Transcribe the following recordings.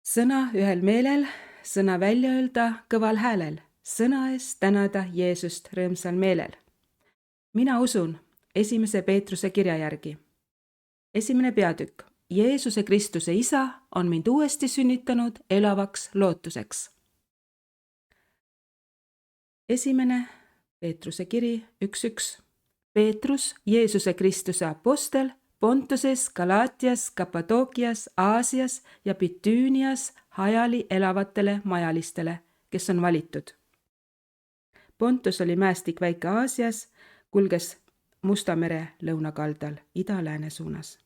Sõna ühel meelel, sõna välja öelda kõval häälel, sõna eest tänada Jeesust rõõmsal meelel. Mina usun esimese Peetruse kirja järgi. Esimene peatükk. Jeesuse Kristuse isa on mind uuesti sünnitanud elavaks lootuseks. Esimene Peetruse kiri 1.1. Peetrus, Jeesuse Kristuse apostel, Pontuses, Galaatias, Kappadookias, Aasias ja Bitüünias hajali elavatele majalistele, kes on valitud. Pontus oli mäestik Väike-Aasias, kulges Musta mere lõunakaldal ida-lääne suunas.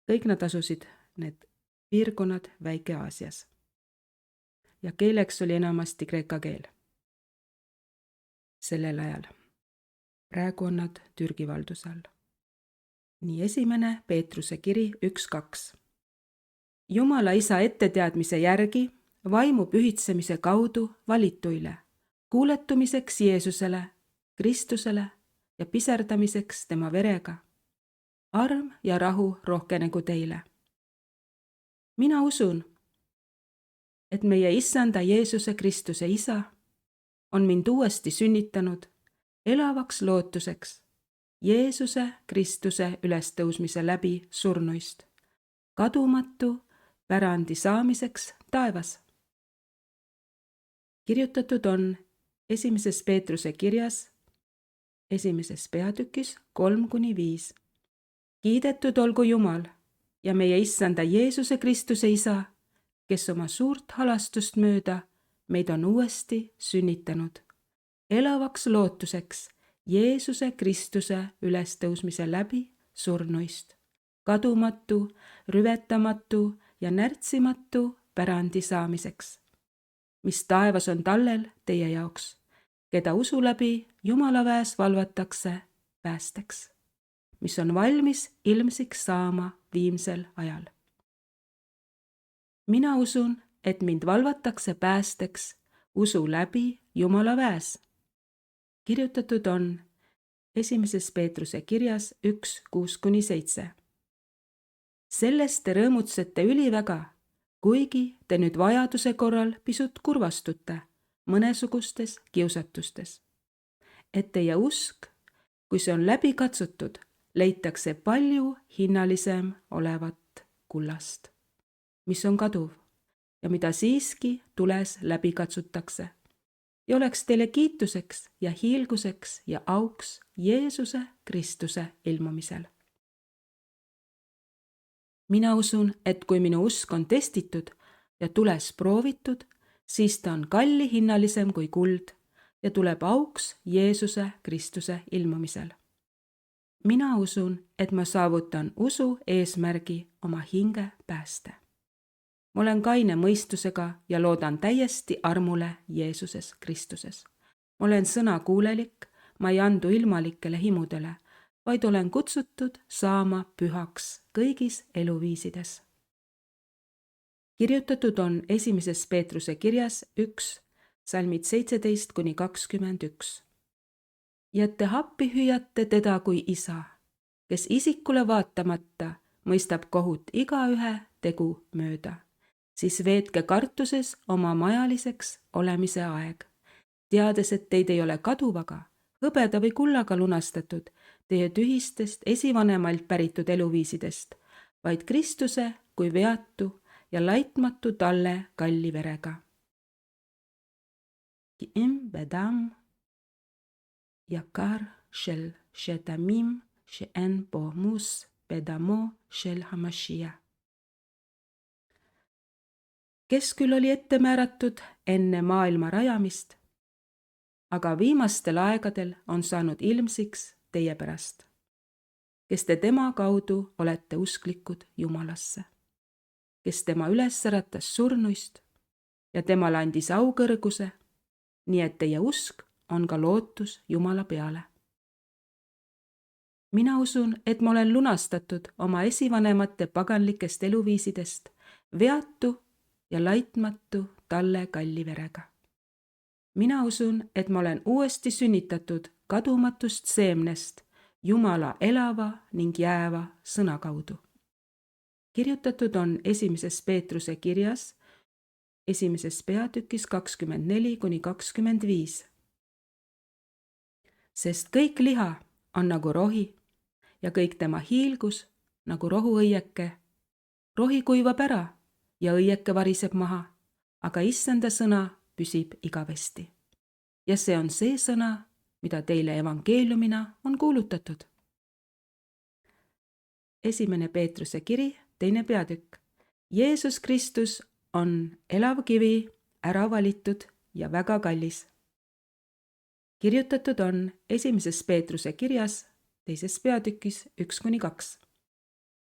Kõik nad asusid, need piirkonnad Väike-Aasias. Ja keeleks oli enamasti kreeka keel. Sellel ajal. Praegu on nad Türgi valduse all. Nii esimene Peetruse kiri 1.2. Jumala isa etteteadmise järgi vaimu pühitsemise kaudu valituile, kuuletumiseks Jeesusele, Kristusele ja piserdamiseks tema verega. Arm ja rahu rohkenegu teile. Mina usun, et meie issanda Jeesuse Kristuse isa on mind uuesti sünnitanud elavaks lootuseks Jeesuse Kristuse ülestõusmise läbi surnuist, kadumatu pärandi saamiseks taevas. Kirjutatud on esimeses Peetruse kirjas, esimeses peatükis 3-5. Kiidetud olgu Jumal ja meie issanda Jeesuse Kristuse isa, kes oma suurt halastust mööda meid on uuesti sünnitanud elavaks lootuseks Jeesuse Kristuse ülestõusmise läbi surnuist, kadumatu, rüvetamatu ja närtsimatu pärandi saamiseks, mis taevas on tallel teie jaoks, keda usu läbi Jumala väes valvatakse päästeks, mis on valmis ilmsiks saama viimsel ajal. Mina usun, et mind valvatakse päästeks usu läbi Jumala väes. Kirjutatud on esimeses Peetruse kirjas 1.6-7. Sellest te rõõmutsete üliväga, kuigi te nüüd vajaduse korral pisut kurvastute mõnesugustes kiusatustes. Et teie usk, kui see on läbi katsutud, leitakse palju hinnalisem olevat kullast, mis on kaduv ja mida siiski tules läbi katsutakse. Ja oleks teile kiituseks ja hiilguseks ja auks Jeesuse Kristuse ilmumisel. Mina usun, et kui minu usk on testitud ja tules proovitud, siis ta on kallihinnalisem kui kuld ja tuleb auks Jeesuse Kristuse ilmumisel. Mina usun, et ma saavutan usu eesmärgi oma hinge pääste. Ma olen kaine mõistusega ja loodan täiesti armule Jeesuses Kristuses. Ma olen sõnakuulelik, ma ei andu ilmalikele himudele, vaid olen kutsutud saama pühaks kõigis eluviisides. Kirjutatud on esimeses Peetruse kirjas 1, salmid 17-21. Ja te appi hüüate teda kui isa, kes isikule vaatamata mõistab kohut igaühe tegu mööda. Siis veetke kartuses oma majaliseks olemise aeg, teades, et teid ei ole kaduvaga, hõbeda või kullaga lunastatud teie tühistest esivanemalt päritud eluviisidest, vaid Kristuse kui veatu ja laitmatu talle kalli verega. Ki'im bedam yakar shel shetamim she'en bo mus bedamo shel hamashiach. Kes küll oli ette määratud enne maailma rajamist, aga viimastel aegadel on saanud ilmsiks teie pärast, kes te tema kaudu olete usklikud Jumalasse, kes tema üles äratas surnuist ja temale andis aukõrguse, nii et teie usk on ka lootus Jumala peale. Mina usun, et ma olen lunastatud oma esivanemate paganlikest eluviisidest veatu ja laitmatu talle kalli verega. Mina usun, et ma olen uuesti sünnitatud kadumatust seemnest Jumala elava ning jääva sõna kaudu. kirjutatud on esimeses Peetruse kirjas esimeses peatükis 24–25. Sest kõik liha on nagu rohi ja kõik tema hiilgus nagu rohuõieke. Rohi kuivab ära ja õieke variseb maha, aga issanda sõna püsib igavesti. Ja see on see sõna, mida teile evangeeliumina on kuulutatud. Esimene Peetruse kiri, 2. peatükk. Jeesus Kristus on elav kivi, ära valitud ja väga kallis. Kirjutatud on esimeses Peetruse kirjas, 2. peatükis 1–2.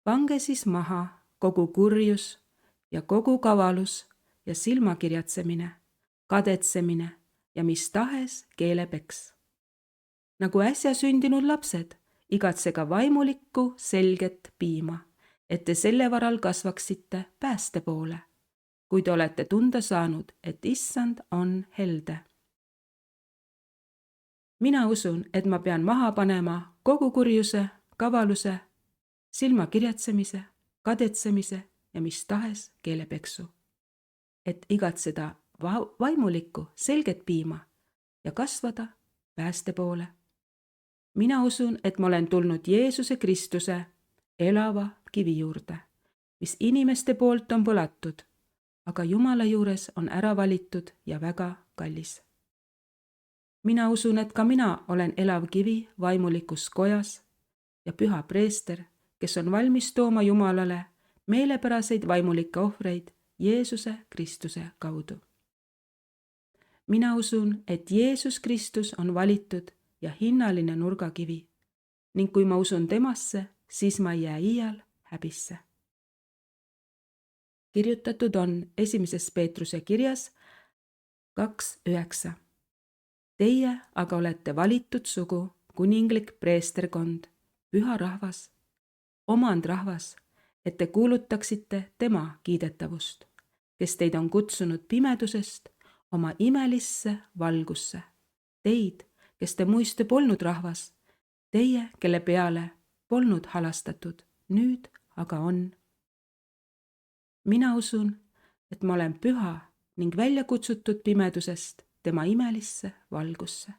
Pange siis maha kogu kurjus ja kogu kavalus ja silmakirjatsemine, kadetsemine ja mis tahes keelepeks. Nagu äsja sündinud lapsed, igatsega vaimulikku selget piima, et te selle varal kasvaksite pääste poole, kui te olete tunda saanud, et issand on helde. Mina usun, et ma pean maha panema kogu kurjuse, kavaluse, silmakirjatsemise, kadetsemise ja mis tahes keelepeksu, et igatseda vaimulikku selget piima ja kasvada pääste poole. Mina usun, et ma olen tulnud Jeesuse Kristuse elava kivi juurde, mis inimeste poolt on põlatud, aga Jumala juures on ära valitud ja väga kallis. Mina usun, et ka mina olen elav kivi vaimulikus kojas ja püha preester, kes on valmis tooma Jumalale meelepäraseid vaimulikke ohvreid Jeesuse Kristuse kaudu. Mina usun, et Jeesus Kristus on valitud ja hinnaline nurgakivi ning kui ma usun temasse, siis ma ei jää iial häbisse. Kirjutatud on esimeses Peetruse kirjas 2:9. Teie aga olete valitud sugu, kuninglik preesterkond, püha rahvas, omandrahvas, et te kuulutaksite tema kiidetavust, kes teid on kutsunud pimedusest oma imelisse valgusse. Teid, kes te muiste polnud rahvas, teie, kelle peale polnud halastatud, nüüd aga on. Mina usun, et ma olen püha ning välja kutsutud pimedusest tema imelisse valgusse.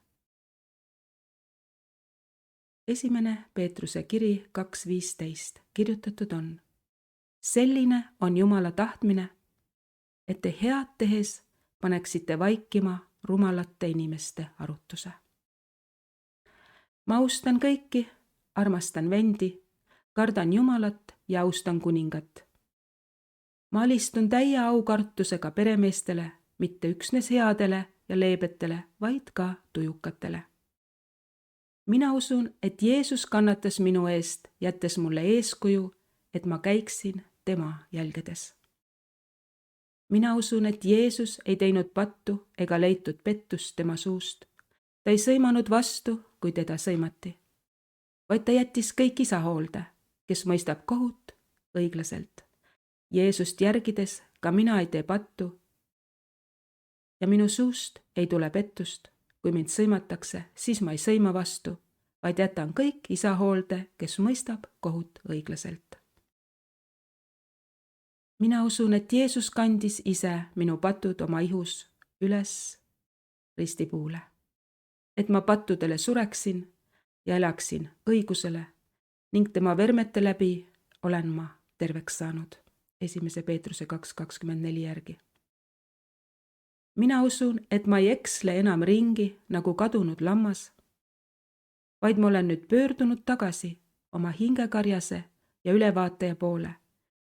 Esimene Peetruse kiri 2:15 kirjutatud on. Selline on Jumala tahtmine, et te head tehes paneksite vaikima rumalate inimeste arutuse. Ma austan kõiki, armastan vendi, kardan Jumalat ja austan kuningat. Ma alistun täie aukartusega peremeestele, mitte üksnes headele ja leebetele, vaid ka tujukatele. Mina usun, et Jeesus kannatas minu eest, jättes mulle eeskuju, et ma käiksin tema jälgedes. Mina usun, et Jeesus ei teinud pattu ega leitud pettust tema suust. Ta ei sõimanud vastu, kui teda sõimati, vaid ta jättis kõik isa hoolde, kes mõistab kohut õiglaselt. Jeesust järgides ka mina ei tee pattu ja minu suust ei tule pettust. Kui mind sõimatakse, siis ma ei sõima vastu, vaid jätan kõik isa hoolde, kes mõistab kohut õiglaselt. Mina usun, et Jeesus kandis ise minu patud oma ihus üles ristipuule, et ma pattudele sureksin ja elaksin õigusele ning tema vermete läbi olen ma terveks saanud. Esimese Peetruse 2:24 järgi. Mina usun, et ma ei eksle enam ringi nagu kadunud lammas, vaid ma olen nüüd pöördunud tagasi oma hingekarjase ja ülevaataja poole,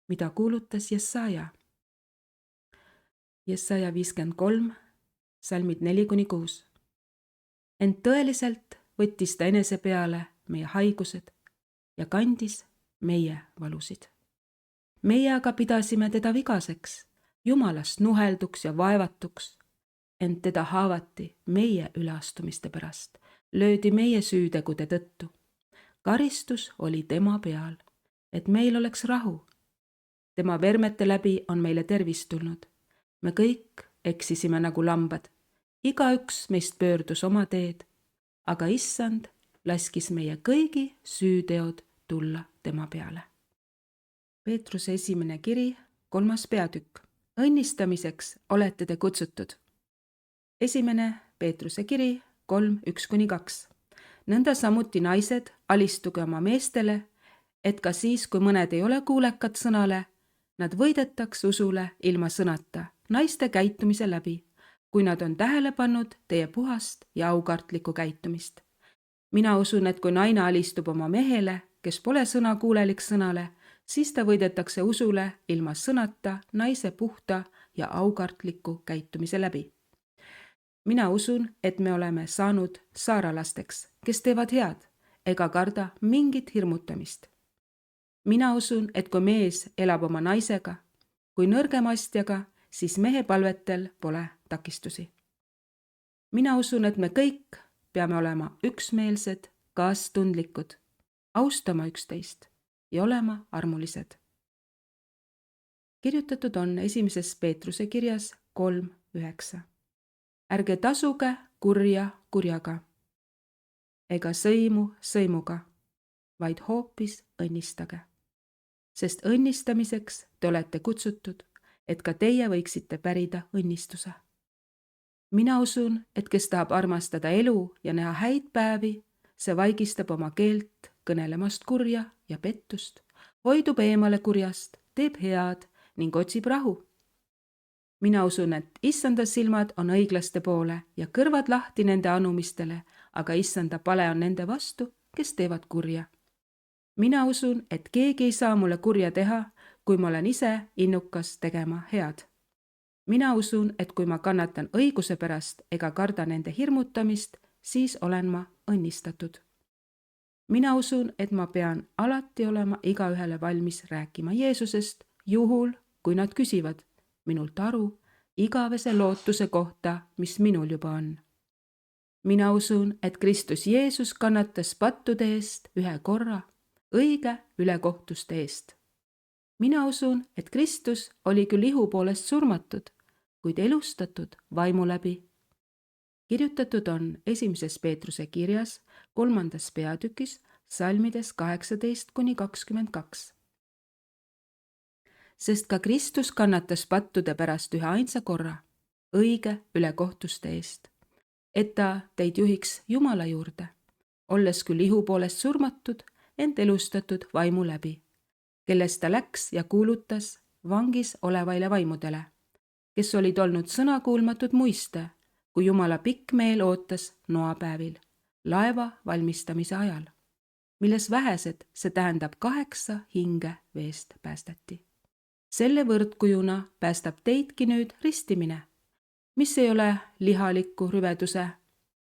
mida kuulutas Jesaja. Jesaja 53, salmid 4–6. Ent tõeliselt võttis ta enese peale meie haigused ja kandis meie valusid. Meie aga pidasime teda vigaseks, Jumalast nuhelduks ja vaevatuks, ent teda haavati meie üleastumiste pärast, löödi meie süütegude tõttu. Karistus oli tema peal, et meil oleks rahu. Tema vermete läbi on meile tervis tulnud. Me kõik eksisime nagu lambad. Igaüks meist pöördus oma teed, aga issand laskis meie kõigi süüteod tulla tema peale. Peetruse esimene kiri, 3. peatükk. Õnnistamiseks olete te kutsutud. Esimene Peetruse kiri, 3:1-2. Nõnda samuti naised, alistuge oma meestele, et ka siis, kui mõned ei ole kuulekad sõnale, nad võidetaks usule ilma sõnata, naiste käitumise läbi, kui nad on tähele pannud teie puhast ja aukartlikku käitumist. Mina usun, et kui naine alistub oma mehele, kes pole sõnakuulelik sõnale, siis ta võidetakse usule ilma sõnata naise puhta ja aukartliku käitumise läbi. Mina usun, et me oleme saanud saaralasteks, kes teevad head ega karda mingit hirmutamist. Mina usun, et kui mees elab oma naisega, kui nõrgema astjaga, siis mehe palvetel pole takistusi. Mina usun, et me kõik peame olema üksmeelsed, kaastundlikud, austama üksteist ja olema armulised. Kirjutatud on 1. Peetruse kirjas 3:9. Ärge tasuge kurja kurjaga ega sõimu sõimuga, vaid hoopis õnnistage. Sest õnnistamiseks te olete kutsutud, et ka teie võiksite pärida õnnistuse. Mina usun, et kes tahab armastada elu ja näha häid päevi, see vaigistab oma keelt kõnelemast kurja ja pettust, hoidub eemale kurjast, teeb head ning otsib rahu. Mina usun, et issanda silmad on õiglaste poole ja kõrvad lahti nende anumistele, aga issanda pale on nende vastu, kes teevad kurja. Mina usun, et keegi ei saa mulle kurja teha, kui ma olen ise innukas tegema head. Mina usun, et kui ma kannatan õiguse pärast ega karda nende hirmutamist, siis olen ma õnnistatud. Mina usun, et ma pean alati olema igaühele valmis rääkima Jeesusest, juhul, kui nad küsivad minult aru igavese lootuse kohta, mis minul juba on. Mina usun, et Kristus Jeesus kannatas pattude eest ühe korra, õige ülekohtuste eest. Mina usun, et Kristus oli küll ihu poolest surmatud, kuid elustatud vaimu läbi. Kirjutatud on 1. Peetruse kirjas 3. peatükis salmides 18-22. Sest ka Kristus kannatas pattude pärast ühe ainsa korra, õige ülekohtuste eest, et ta teid juhiks Jumala juurde, olles küll ihu poolest surmatud, ent elustatud vaimu läbi, kellest ta läks ja kuulutas vangis olevaile vaimudele, kes olid olnud sõnakuulmatud muiste, kui Jumala pikk meel ootas noapäevil, laeva valmistamise ajal, milles vähesed, see tähendab 8 hinge veest päästeti. Selle võrdkujuna päästab teidki nüüd ristimine, mis ei ole lihaliku rüveduse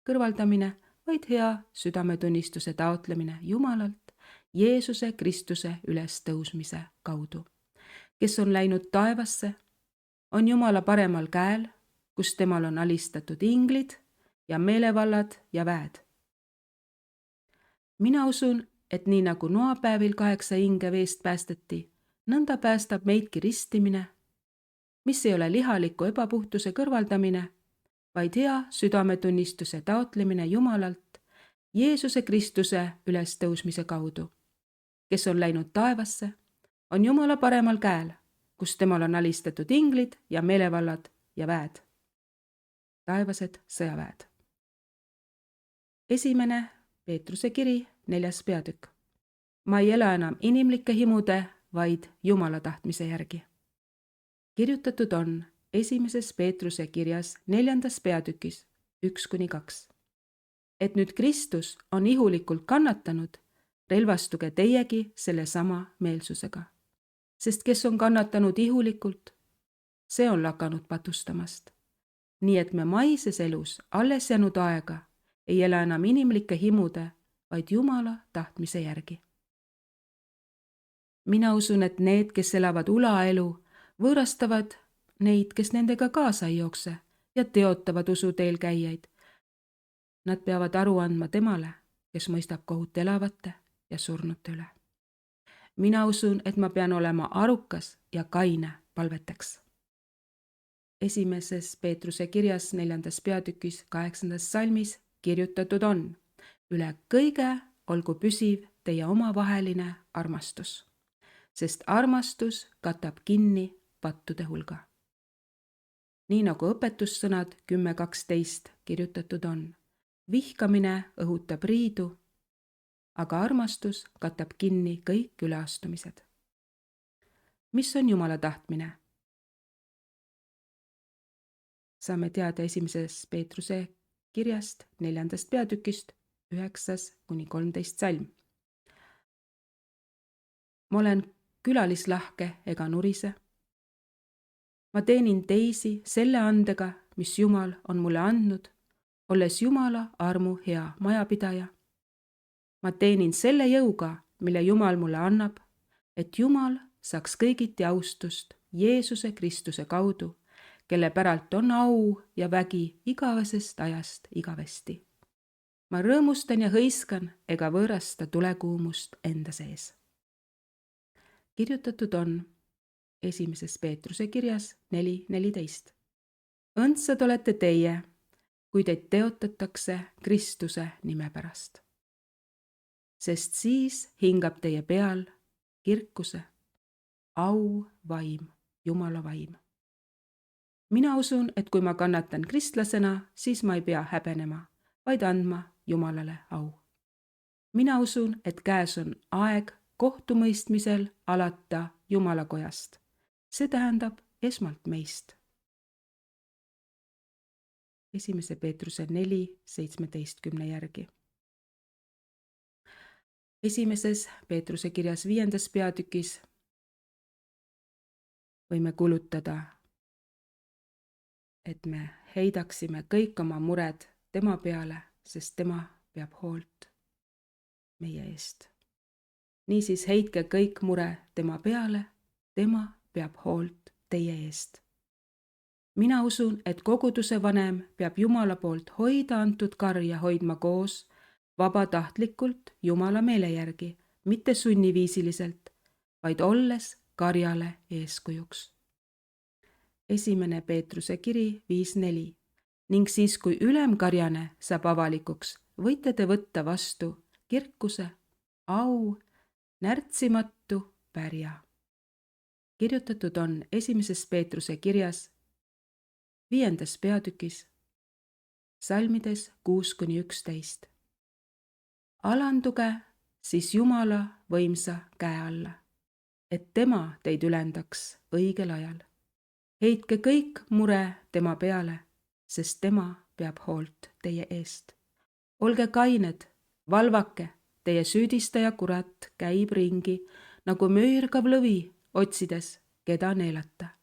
kõrvaldamine, vaid hea südametunnistuse taotlemine Jumalalt Jeesuse Kristuse ülestõusmise kaudu, kes on läinud taevasse, on Jumala paremal käel, kus temal on alistatud inglid ja meelevallad ja väed. Mina usun, et nii nagu noapäevil 8 hinge veest päästeti, nõnda päästab meidki ristimine, mis ei ole lihaliku ebapuhtuse kõrvaldamine, vaid hea südametunnistuse taotlemine Jumalalt Jeesuse Kristuse ülestõusmise kaudu, kes on läinud taevasse, on Jumala paremal käel, kus temal on alistatud inglid ja meelevallad ja väed, taevased sõjaväed. 1. Peetruse kiri, 4. peatükk. Ma ei ela enam inimlike himude, vaid Jumala tahtmise järgi. Kirjutatud on 1. Peetruse kirjas 4. peatükis 1-2. Et nüüd Kristus on ihulikult kannatanud, relvastuge teiegi sellesama meelsusega. Sest kes on kannatanud ihulikult, see on lakanud patustamast. Nii et me maises elus alles jäänud aega ei ela enam inimlike himude, vaid Jumala tahtmise järgi. Mina usun, et need, kes elavad ulaelu, võõrastavad neid, kes nendega kaasa ei jookse ja teotavad usuteel käijaid. Nad peavad aru andma temale, kes mõistab kohut elavate ja surnute üle. Mina usun, et ma pean olema arukas ja kaine palveteks. 1. Peetruse kirjas 4. peatükis 8. salmis kirjutatud on: üle kõige olgu püsiv teie omavaheline armastus, sest armastus katab kinni pattude hulga. Nii nagu õpetussõnad 10.12 kirjutatud on. Vihkamine õhutab riidu, aga armastus katab kinni kõik üleastumised. Mis on Jumala tahtmine? Saame teada 1. Peetruse kirjast 4. peatükist 9-13 salm. Ma olen külalislahke ega nurise. Ma teenin teisi selle andega, mis Jumal on mulle andnud, olles Jumala armu hea majapidaja. Ma teenin selle jõuga, mille Jumal mulle annab, et Jumal saaks kõigiti austust Jeesuse Kristuse kaudu, kelle päralt on au ja vägi igavesest ajast igavesti. Ma rõõmustan ja hõiskan ega võõrasta tulekuumust enda sees. Kirjutatud on 1. Peetruse kirjas 4.14. Õndsad olete teie, kui teid teotatakse Kristuse nime pärast. Sest siis hingab teie peal kirkuse, au vaim, Jumala vaim. Mina usun, et kui ma kannatan kristlasena, siis ma ei pea häbenema, vaid andma Jumalale au. Mina usun, et käes on aeg kohtumõistmisel alata Jumala kojast. See tähendab esmalt meist. 1. Peetruse 4.17 järgi. 1. Peetruse kirjas 5. peatükis võime kulutada, et me heidaksime kõik oma mured tema peale, sest tema peab hoolt meie eest. Niisiis heitke kõik mure tema peale, tema peab hoolt teie eest. Mina usun, et koguduse vanem peab Jumala poolt hoida antud karja hoidma koos vabatahtlikult Jumala meele järgi, mitte sunniviisiliselt, vaid olles karjale eeskujuks. 1. Peetruse kiri 5.4. Ning siis, kui ülemkarjane saab avalikuks, võite te võtta vastu kirkuse, au, närtsimatu pärja. Kirjutatud on 1. Peetruse kirjas 5. peatükis, salmides 6-11. Alanduge siis Jumala võimsa käe alla, et tema teid ülendaks õigel ajal. Heitke kõik mure tema peale, sest tema peab hoolt teie eest. Olge kained, valvake, teie süüdistaja kurat käib ringi nagu möirgav lõvi, otsides, keda neelata.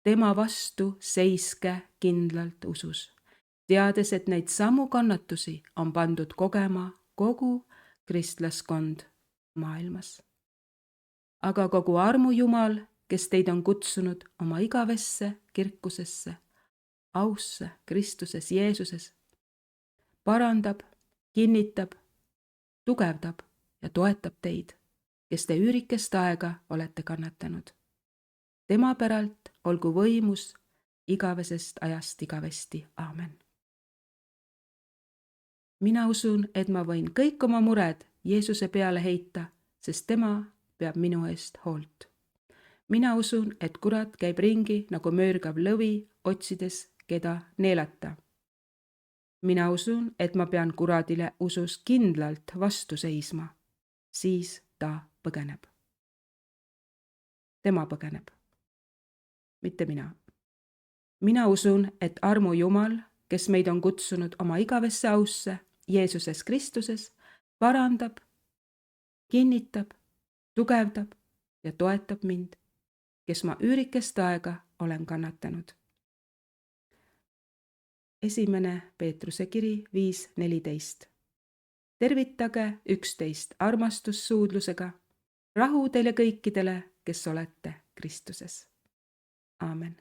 Tema vastu seiske kindlalt usus, teades, et neid samu kannatusi on pandud kogema kogu kristlaskond maailmas. Aga kogu armu Jumal, kes teid on kutsunud oma igavesse kirkusesse, ausse Kristuses Jeesuses, parandab, kinnitab, tugevdab ja toetab teid, kes te üürikest aega olete kannatanud. Tema päralt olgu võimus igavesest ajast igavesti. Aamen. Mina usun, et ma võin kõik oma mured Jeesuse peale heita, sest tema peab minu eest hoolt. Mina usun, et kurat käib ringi nagu möörgav lõvi, otsides, keda neelata. Mina usun, et ma pean kuradile usus kindlalt vastu seisma, siis ta põgeneb. Tema põgeneb, mitte mina. Mina usun, et armu Jumal, kes meid on kutsunud oma igavesse ausse Jeesuses Kristuses, parandab, kinnitab, tugevdab ja toetab mind, kes ma üürikest aega olen kannatanud. 1. Peetruse kiri 5.14. Tervitage üksteist armastussuudlusega, rahu teile kõikidele, kes olete Kristuses. Aamen.